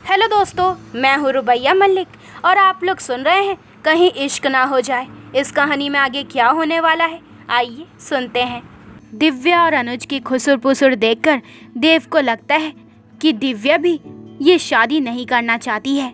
Hello दोस्तों, मैं हूँ रुबैया मलिक और आप लोग सुन रहे हैं कहीं इश्क ना हो जाए। इस कहानी में आगे क्या होने वाला है, आइए सुनते हैं। दिव्या और अनुज की खुसुर पुसुर देखकर देव को लगता है कि दिव्या भी ये शादी नहीं करना चाहती है।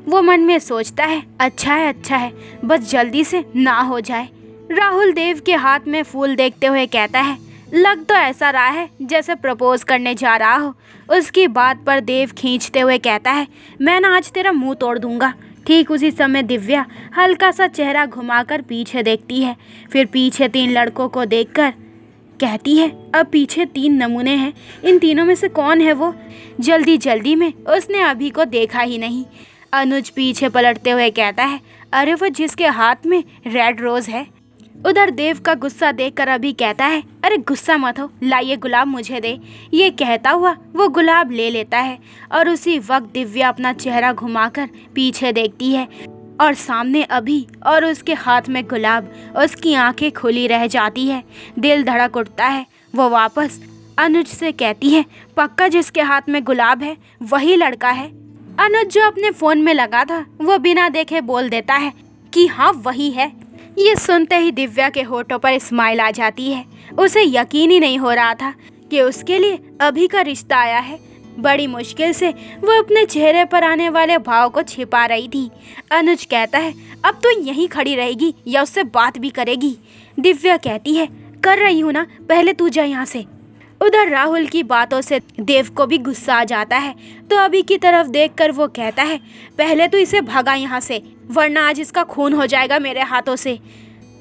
वो मन में सोचता है अच्छा है, बस जल्दी से ना हो जाए। राहुल देव के हाथ में फूल देखते हुए कहता है, लग तो ऐसा रहा है जैसे प्रपोज करने जा रहा हो। उसकी बात पर देव खींचते हुए कहता है, मैं ना आज तेरा मुंह तोड़ दूंगा। ठीक उसी समय दिव्या हल्का सा चेहरा घुमाकर पीछे देखती है, फिर पीछे 3 लड़कों को देखकर कहती है, अब पीछे 3 नमूने हैं, इन तीनों में से कौन है वो? जल्दी में उसने अभी को देखा ही नहीं। अनुज पीछे पलटते हुए कहता है, अरे वो जिसके हाथ में रेड रोज है। उधर देव का गुस्सा देखकर अभी कहता है, अरे गुस्सा मत हो, लाइए गुलाब मुझे दे। ये कहता हुआ वो गुलाब ले लेता है और उसी वक्त दिव्या अपना चेहरा घुमाकर पीछे देखती है और सामने अभी और उसके हाथ में गुलाब। उसकी आंखें खुली रह जाती है, दिल धड़क उठता है। वो वापस अनुज से कहती है, पक्का जिसके हाथ में गुलाब है वही लड़का है? अनुज जो अपने फ़ोन में लगा था वो बिना देखे बोल देता है कि हाँ वही है। ये सुनते ही दिव्या के होठों पर स्माइल आ जाती है। उसे यकीन ही नहीं हो रहा था कि उसके लिए अभी का रिश्ता आया है। बड़ी मुश्किल से वो अपने चेहरे पर आने वाले भाव को छिपा रही थी। अनुज कहता है, अब तो यहीं खड़ी रहेगी या उससे बात भी करेगी? दिव्या कहती है, कर रही हूँ ना, पहले तू जा यहाँ से। उधर राहुल की बातों से देव को भी गुस्सा आ जाता है, तो अभी की तरफ देखकर वो कहता है, पहले तो इसे भगा यहाँ से, वरना आज इसका खून हो जाएगा मेरे हाथों से।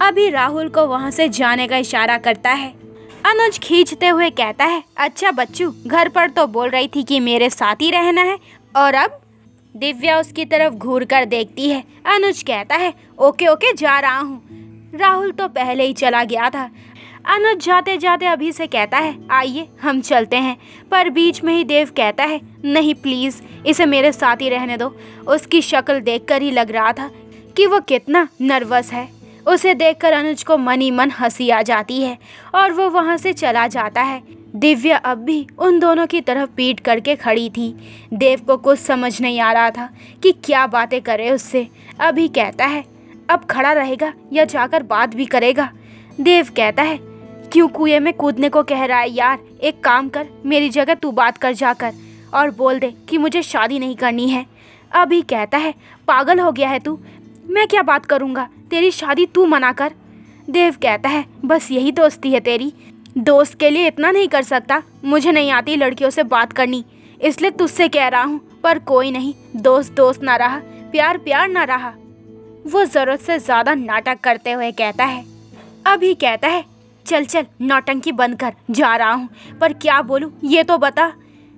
अभी राहुल को वहाँ से जाने का इशारा करता है। अनुज खींचते हुए कहता है, अच्छा बच्चू, घर पर तो बोल रही थी कि मेरे साथ ही रहना है, और अब? दिव्या उसकी तरफ घूर कर देखती है। अनुज कहता है, ओके जा रहा हूँ। राहुल तो पहले ही चला गया था। अनुज जाते जाते अभी से कहता है, आइए हम चलते हैं, पर बीच में ही देव कहता है, नहीं प्लीज़, इसे मेरे साथ ही रहने दो। उसकी शक्ल देखकर ही लग रहा था कि वो कितना नर्वस है। उसे देखकर अनुज को मन ही मन हंसी आ जाती है और वो वहाँ से चला जाता है। दिव्या अब भी उन दोनों की तरफ पीठ करके खड़ी थी। देव को कुछ समझ नहीं आ रहा था कि क्या बातें करे उससे। अभी कहता है, अब खड़ा रहेगा या जाकर बात भी करेगा? देव कहता है, क्यों कुएं में कूदने को कह रहा है यार? एक काम कर, मेरी जगह तू बात कर जाकर और बोल दे कि मुझे शादी नहीं करनी है। अभी कहता है, पागल हो गया है तू? मैं क्या बात करूँगा, तेरी शादी तू मना कर। देव कहता है, बस यही दोस्ती है तेरी? दोस्त के लिए इतना नहीं कर सकता? मुझे नहीं आती लड़कियों से बात करनी, इसलिए तुझसे कह रहा हूँ। पर कोई नहीं, दोस्त ना रहा, प्यार ना रहा। वो ज़रूरत से ज़्यादा नाटक करते हुए कहता है। अभी कहता है, चल नौटंकी बंद कर, जा रहा हूँ, पर क्या बोलूँ ये तो बता।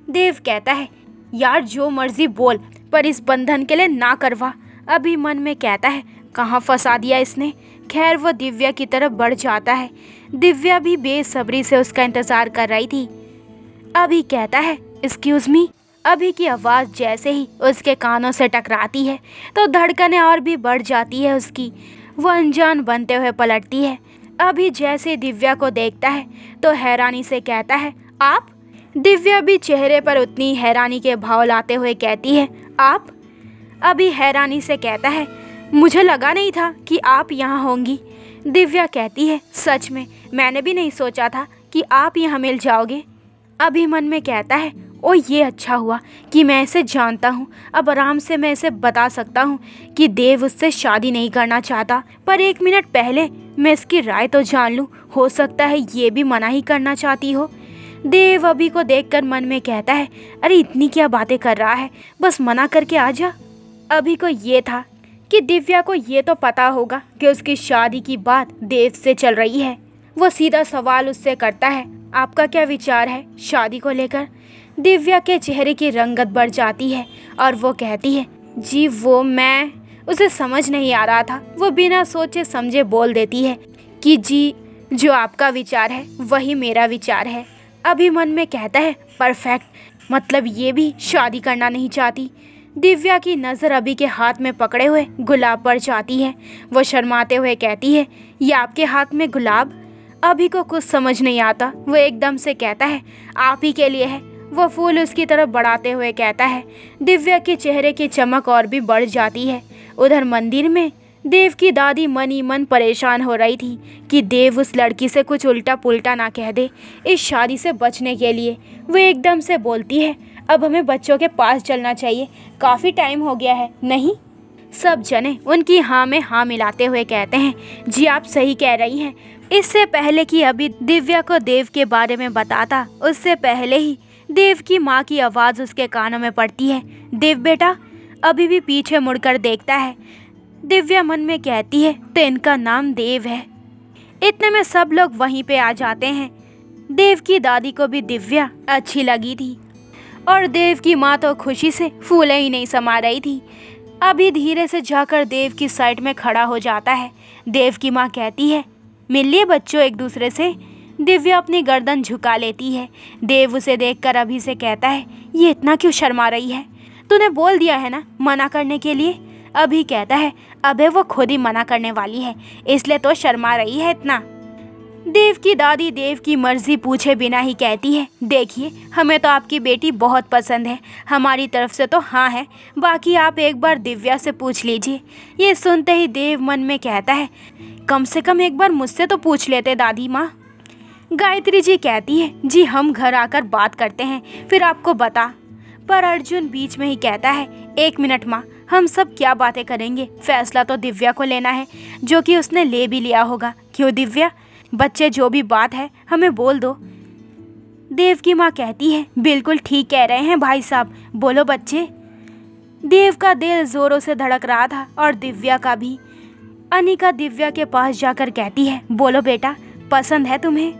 देव कहता है, यार जो मर्जी बोल, पर इस बंधन के लिए ना करवा। अभी मन में कहता है, कहाँ फंसा दिया इसने। खैर वो दिव्या की तरफ बढ़ जाता है। दिव्या भी बेसब्री से उसका इंतज़ार कर रही थी। अभी कहता है, एक्सक्यूज़ मी। अभी की आवाज़ जैसे ही उसके कानों से टकराती है तो धड़कनें और भी बढ़ जाती है उसकी। वो अनजान बनते हुए पलटती है। अभी जैसे दिव्या को देखता है तो हैरानी से कहता है, आप? दिव्या भी चेहरे पर उतनी हैरानी के भाव लाते हुए कहती है, आप? अभी हैरानी से कहता है, मुझे लगा नहीं था कि आप यहाँ होंगी। दिव्या कहती है, सच में मैंने भी नहीं सोचा था कि आप यहाँ मिल जाओगे। अभी मन में कहता है, ओ ये अच्छा हुआ कि मैं इसे जानता हूँ। अब आराम से मैं इसे बता सकता हूँ कि देव उससे शादी नहीं करना चाहता। पर 1 मिनट पहले मैं इसकी राय तो जान लूँ, हो सकता है ये भी मना ही करना चाहती हो। देव अभी को देखकर मन में कहता है, अरे इतनी क्या बातें कर रहा है, बस मना करके आ जा। अभी को ये था कि दिव्या को ये तो पता होगा कि उसकी शादी की बात देव से चल रही है। वो सीधा सवाल उससे करता है, आपका क्या विचार है शादी को लेकर? दिव्या के चेहरे की रंगत बढ़ जाती है और वो कहती है, जी वो मैं। उसे समझ नहीं आ रहा था। वो बिना सोचे समझे बोल देती है कि जी जो आपका विचार है वही मेरा विचार है। अभी मन में कहता है, परफेक्ट, मतलब ये भी शादी करना नहीं चाहती। दिव्या की नज़र अभी के हाथ में पकड़े हुए गुलाब पर जाती है। वो शर्माते हुए कहती है, ये आपके हाथ में गुलाब? अभी को कुछ समझ नहीं आता। वो एकदम से कहता है, आप ही के लिए है। वो फूल उसकी तरफ बढ़ाते हुए कहता है। दिव्या के चेहरे की चमक और भी बढ़ जाती है। उधर मंदिर में देव की दादी मन ही मन परेशान हो रही थी कि देव उस लड़की से कुछ उल्टा पुल्टा ना कह दे। इस शादी से बचने के लिए वो एकदम से बोलती है, अब हमें बच्चों के पास चलना चाहिए, काफ़ी टाइम हो गया है। नहीं, सब जने उनकी हाँ में हाँ मिलाते हुए कहते हैं, जी आप सही कह रही हैं। इससे पहले कि अभी दिव्या को देव के बारे में बताता, उससे पहले ही देव की माँ की आवाज़ उसके कानों में पड़ती है। देव बेटा। अभी भी पीछे मुड़कर देखता है। दिव्या मन में कहती है, तो इनका नाम देव है। इतने में सब लोग वहीं पे आ जाते हैं। देव की दादी को भी दिव्या अच्छी लगी थी और देव की माँ तो खुशी से फूले ही नहीं समा रही थी। अभी धीरे से जाकर देव की साइड में खड़ा हो जाता है। देव की माँ कहती है, मिल लिए बच्चों एक दूसरे से। दिव्या अपनी गर्दन झुका लेती है। देव उसे देखकर अभी से कहता है, ये इतना क्यों शर्मा रही है? तूने बोल दिया है ना मना करने के लिए। अभी कहता है, अबे वो खुद ही मना करने वाली है, इसलिए तो शर्मा रही है इतना। देव की दादी देव की मर्जी पूछे बिना ही कहती है, देखिए हमें तो आपकी बेटी बहुत पसंद है, हमारी तरफ से तो हाँ है, बाकी आप एक बार दिव्या से पूछ लीजिए। ये सुनते ही देव मन में कहता है, कम से कम एक बार मुझसे तो पूछ लेते दादी माँ। गायत्री जी कहती है, जी हम घर आकर बात करते हैं, फिर आपको बता। पर अर्जुन बीच में ही कहता है, एक मिनट माँ, हम सब क्या बातें करेंगे, फैसला तो दिव्या को लेना है, जो कि उसने ले भी लिया होगा। क्यों दिव्या, बच्चे जो भी बात है हमें बोल दो। देव की माँ कहती है, बिल्कुल ठीक कह रहे हैं भाई साहब, बोलो बच्चे। देव का दिल जोरों से धड़क रहा था और दिव्या का भी। अनिका दिव्या के पास जाकर कहती है, बोलो बेटा, पसंद है तुम्हें?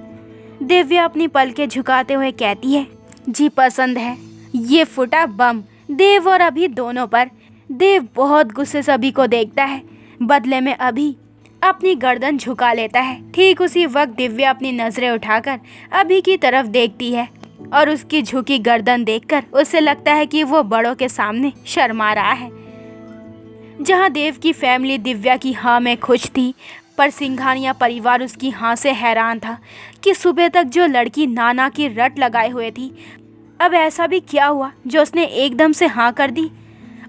दिव्या अपनी पलकें झुकाते हुए कहती है, जी पसंद है। ये फुटा बम देव और अभी दोनों पर। देव बहुत गुस्से से अभी को देखता है, बदले में अभी अपनी गर्दन झुका लेता है। ठीक उसी वक्त दिव्या अपनी नज़रें उठाकर अभी की तरफ देखती है और उसकी झुकी गर्दन देखकर उसे लगता है कि वो बड़ों के सामने शर्मा रहा है। जहां देव की फैमिली दिव्या की हाँ में खुश थी, पर सिंघानिया परिवार उसकी हाँ से हैरान था कि सुबह तक जो लड़की नाना की रट लगाए हुए थी, अब ऐसा भी क्या हुआ जो उसने एकदम से हाँ कर दी।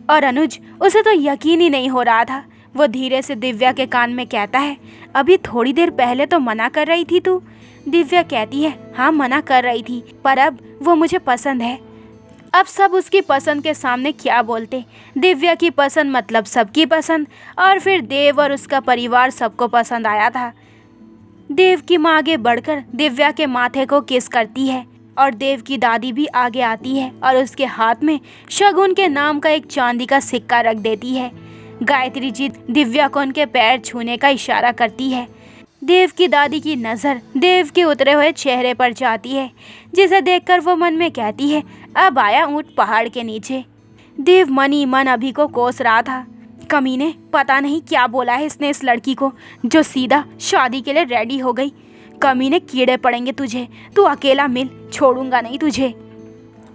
और अनुज, उसे तो यकीन ही नहीं हो रहा था। वो धीरे से दिव्या के कान में कहता है, अभी थोड़ी देर पहले तो मना कर रही थी तू। दिव्या कहती है, हाँ मना कर रही थी, पर अब वो मुझे पसंद है। अब सब उसकी पसंद के सामने क्या बोलते। दिव्या की पसंद मतलब सबकी पसंद, और फिर देव और उसका परिवार सबको पसंद आया था। देव की माँ आगे बढ़कर दिव्या के माथे को किस करती है और देव की दादी भी आगे आती है और उसके हाथ में शगुन के नाम का एक चांदी का सिक्का रख देती है। गायत्री जी दिव्या को उनके पैर छूने का इशारा करती है। देव की दादी की नज़र देव के उतरे हुए चेहरे पर जाती है, जिसे देखकर वो मन में कहती है, अब आया ऊँट पहाड़ के नीचे। देव मन ही मन अभी को कोस रहा था, कमीने, पता नहीं क्या बोला है इसने इस लड़की को, जो सीधा शादी के लिए रेडी हो गई। कमीने, कीड़े पड़ेंगे तुझे, तू अकेला मिल, छोड़ूंगा नहीं तुझे।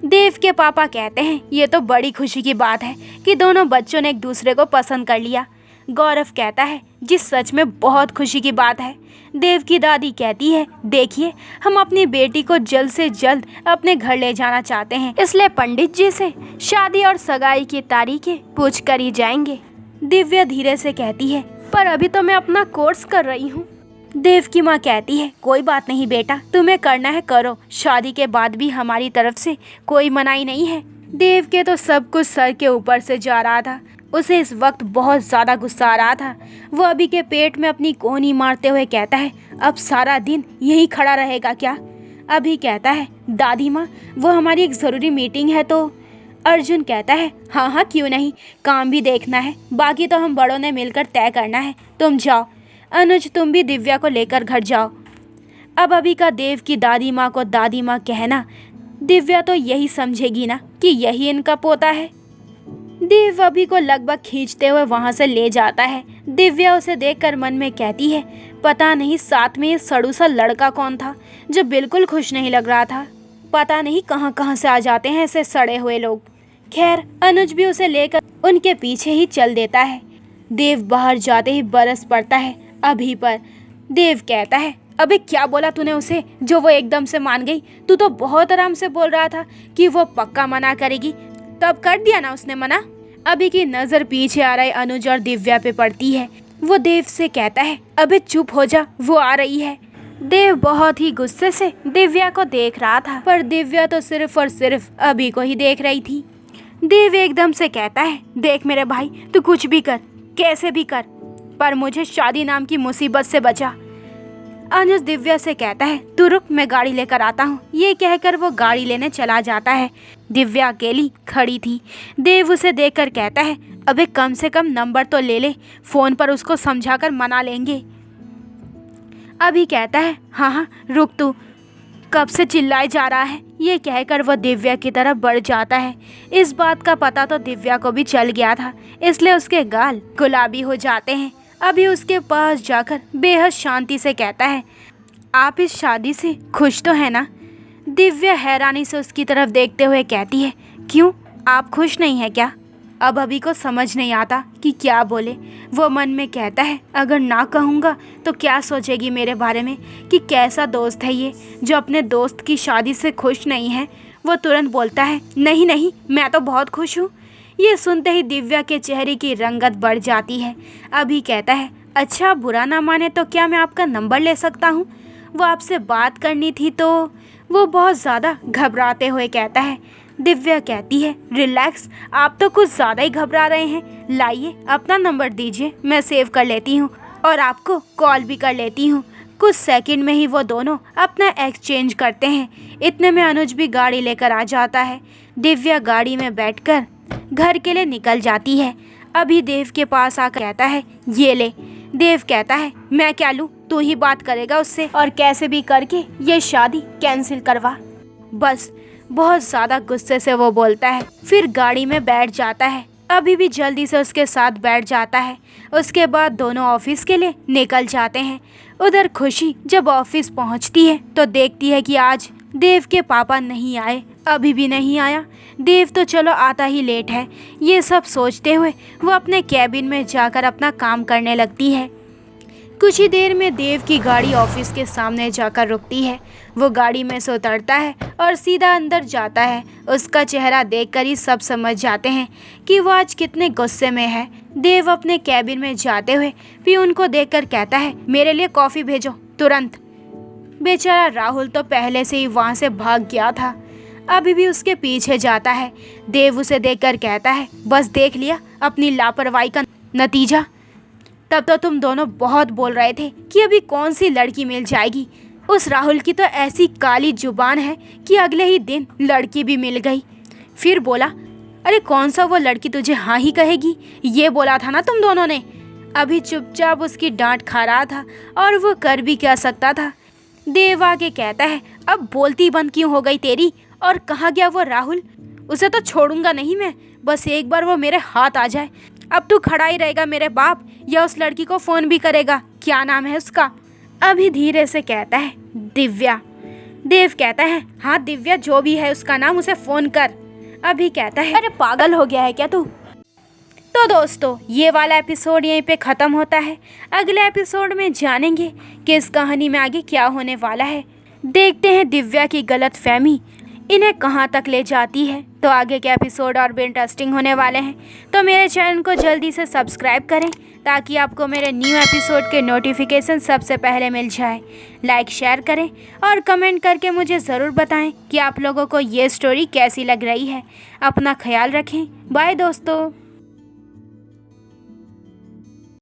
देव के पापा कहते हैं, ये तो बड़ी खुशी की बात है कि दोनों बच्चों ने एक दूसरे को पसंद कर लिया। गौरव कहता है, जी सच में बहुत खुशी की बात है। देव की दादी कहती है, देखिए हम अपनी बेटी को जल्द से जल्द अपने घर ले जाना चाहते हैं, इसलिए पंडित जी से शादी और सगाई की तारीखें पूछ कर ही जाएंगे। दिव्या धीरे से कहती है, पर अभी तो मैं अपना कोर्स कर रही हूँ। देव की माँ कहती है, कोई बात नहीं बेटा, तुम्हें करना है करो, शादी के बाद भी हमारी तरफ से कोई मनाही नहीं है। देव के तो सब कुछ सर के ऊपर से जा रहा था। उसे इस वक्त बहुत ज़्यादा गुस्सा आ रहा था। वो अभी के पेट में अपनी कोहनी मारते हुए कहता है, अब सारा दिन यहीं खड़ा रहेगा क्या? अभी कहता है, दादी माँ वो हमारी एक ज़रूरी मीटिंग है तो। अर्जुन कहता है, हाँ हाँ क्यों नहीं, काम भी देखना है, बाकी तो हम बड़ों ने मिलकर तय करना है, तुम जाओ। अनुज तुम भी दिव्या को लेकर घर जाओ। अब अभी का देव की दादी माँ को दादी माँ कहना, दिव्या तो यही समझेगी ना कि यही इनका पोता है। देव अभी को लगभग खींचते हुए वहाँ से ले जाता है। दिव्या उसे देखकर मन में कहती है, पता नहीं साथ में ये सड़ू सा लड़का कौन था जो बिल्कुल खुश नहीं लग रहा था। पता नहीं कहाँ कहाँ से आ जाते हैं ऐसे सड़े हुए लोग। खैर अनुज भी उसे लेकर उनके पीछे ही चल देता है। देव बाहर जाते ही बरस पड़ता है अभी पर। देव कहता है, अबे क्या बोला तूने उसे जो वो एकदम से मान गई? तू तो बहुत आराम से बोल रहा था कि वो पक्का मना करेगी, तब कर दिया ना उसने मना। अभी की नजर पीछे आ रहे अनुज और दिव्या पे पड़ती है। वो देव से कहता है, अबे चुप हो जा, वो आ रही है। देव बहुत ही गुस्से से दिव्या को देख रहा था, पर दिव्या तो सिर्फ और सिर्फ अभी को ही देख रही थी। देव एकदम से कहता है, देख मेरे भाई, तू कुछ भी कर, कैसे भी कर, पर मुझे शादी नाम की मुसीबत से बचा। अनुज दिव्या से कहता है, तू रुक, मैं गाड़ी लेकर आता हूँ। ये कहकर वो गाड़ी लेने चला जाता है। दिव्या अकेली खड़ी थी। देव उसे देखकर कहता है, अबे कम से कम नंबर तो ले ले, फ़ोन पर उसको समझाकर मना लेंगे। अभी कहता है, हाँ हाँ रुक, तू कब से चिल्लाए जा रहा है। ये कहकर वो दिव्या की तरफ बढ़ जाता है। इस बात का पता तो दिव्या को भी चल गया था, इसलिए उसके गाल गुलाबी हो जाते हैं। अभी उसके पास जाकर बेहद शांति से कहता है, आप इस शादी से खुश तो है ना? दिव्या हैरानी से उसकी तरफ देखते हुए कहती है, क्यों, आप खुश नहीं है क्या? अब अभी को समझ नहीं आता कि क्या बोले। वो मन में कहता है, अगर ना कहूँगा तो क्या सोचेगी मेरे बारे में, कि कैसा दोस्त है ये जो अपने दोस्त की शादी से खुश नहीं है। वो तुरंत बोलता है, नहीं नहीं, मैं तो बहुत खुश हूँ। ये सुनते ही दिव्या के चेहरे की रंगत बढ़ जाती है। अभी कहता है, अच्छा बुरा ना माने तो क्या मैं आपका नंबर ले सकता हूँ? वो आपसे बात करनी थी। तो वो बहुत ज़्यादा घबराते हुए कहता है। दिव्या कहती है, रिलैक्स, आप तो कुछ ज़्यादा ही घबरा रहे हैं। लाइए अपना नंबर दीजिए, मैं सेव कर लेती हूँ और आपको कॉल भी कर लेती हूँ। कुछ सेकंड में ही वो दोनों अपना एक्सचेंज करते हैं। इतने में अनुज भी गाड़ी लेकर आ जाता है। दिव्या गाड़ी में बैठकर घर के लिए निकल जाती है। अभी देव के पास आकर कहता है, ये ले। देव कहता है, मैं क्या लूँ, तू ही बात करेगा उससे और कैसे भी करके ये शादी कैंसिल करवा, बस। बहुत ज़्यादा गुस्से से वो बोलता है, फिर गाड़ी में बैठ जाता है। अभी भी जल्दी से उसके साथ बैठ जाता है। उसके बाद दोनों ऑफिस के लिए निकल जाते हैं। उधर खुशी जब ऑफिस पहुंचती है तो देखती है कि आज देव के पापा नहीं आए, अभी भी नहीं आया। देव तो चलो आता ही लेट है। ये सब सोचते हुए वो अपने कैबिन में जाकर अपना काम करने लगती है। कुछ ही देर में देव की गाड़ी ऑफिस के सामने जाकर रुकती है। वो गाड़ी में से उतरता है और सीधा अंदर जाता है। उसका चेहरा देखकर ही सब समझ जाते हैं कि वो आज कितने गुस्से में है। देव अपने कैबिन में जाते हुए फिर उनको देखकर कहता है, मेरे लिए कॉफ़ी भेजो तुरंत। बेचारा राहुल तो पहले से ही वहाँ से भाग गया था, अभी भी उसके पीछे जाता है। देव उसे देखकर कहता है, बस देख लिया अपनी लापरवाही का नतीजा। तब तो तुम दोनों बहुत बोल रहे थे कि अभी कौन सी लड़की मिल जाएगी। उस राहुल की तो ऐसी काली जुबान है कि अगले ही दिन लड़की भी मिल गई। फिर बोला, अरे कौन सा वो लड़की तुझे हाँ ही कहेगी, ये बोला था ना तुम दोनों ने। अभी चुपचाप उसकी डांट खा रहा था और वो कर भी क्या सकता था। देव आके कहता है, अब बोलती बंद क्यों हो गई तेरी, और कहाँ गया वो राहुल? उसे तो छोड़ूंगा नहीं मैं, बस एक बार वो मेरे हाथ आ जाए। अब तू खड़ा ही रहेगा मेरे बाप, या उस लड़की को फ़ोन भी करेगा? क्या नाम है उसका? अभी धीरे से कहता है, दिव्या। देव कहता है, हाँ दिव्या जो भी है उसका नाम, उसे फ़ोन कर। अभी कहता है, अरे पागल हो गया है क्या तू? तो दोस्तों ये वाला एपिसोड यहीं पे ख़त्म होता है। अगले एपिसोड में जानेंगे कि इस कहानी में आगे क्या होने वाला है। देखते हैं दिव्या की गलतफहमी इन्हें कहाँ तक ले जाती है। तो आगे के एपिसोड और भी इंटरेस्टिंग होने वाले हैं, तो मेरे चैनल को जल्दी से सब्सक्राइब करें ताकि आपको मेरे न्यू एपिसोड के नोटिफिकेशन सबसे पहले मिल जाए। लाइक शेयर करें और कमेंट करके मुझे ज़रूर बताएं कि आप लोगों को ये स्टोरी कैसी लग रही है। अपना ख्याल रखें। बाय दोस्तों।